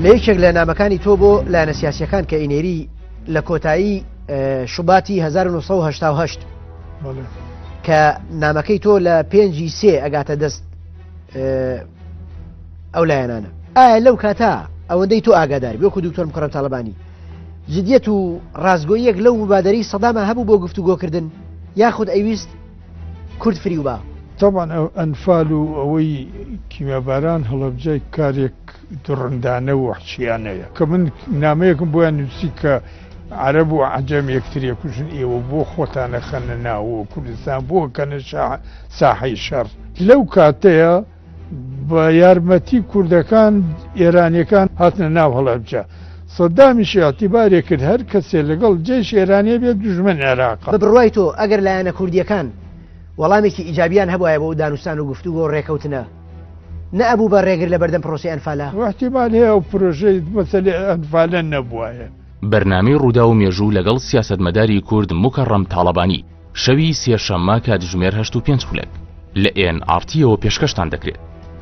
لە یەکێک لە نامەکانی تۆ بۆ لایەنە سیاسیەکان کە ئینێری لە کۆتایی شوباتی 1970 کە نامەکەی تۆ لە 5/3 ئەگاتە دەست ئەو لایەنانە. ئایا لەو کاتا ئەوەندەی تۆ ئاگاداری وەکو دکتۆر مکەڕەم تاڵەبانی جدیەت و ڕازگۆییەک لەو مبادەرەی سەدامە هەبوو بۆ گفتوگۆکردن یاخود ئەویست کورد فری و با؟ طبعا ئەنفال و ئەوەی کیمیاباران هەڵەبجای کارێک دڕندانە و وحشیانەیە کە من نامەیەکم بۆیان نووسی کە عەرەب و عەجەم یەکتریە کوژن ئێوە بۆ خۆتانە خەنە ناوە کوردستان بۆ کەنە ساحەی شەڕ. لەو کاتەیە بە یارمەتی کوردەکان ئێرانیەکان هاتنە ناو هەڵەبجە. سەدامیشی ئەعتیبارێ کرد هەر کەسێ لەگەڵ جێش ئێرانیە بێت دوژمن عێراق. بە بڕوای تۆ ئەگەر لایەنە کوردیەکان وەڵامێکی ئیجابیان هەبوایە بۆ دانوستان و گفتوگۆ و ڕێکەوتنە نەبوو بە ڕێگر لە بەردەم پرۆسی ئەنفالە؟ احتیمال هەیە و پرۆژەی مەسەلەی ئەنفالە نەبووایە. بەرنامەی ڕوودا و مێژوو لەگەڵ سیاسەتمەداری کورد مکەڕەم تاڵەبانی شەوی سێشەممە کاتژمێر 8:05 لە NRT-ەوە پێشکەشتان دەکرێت.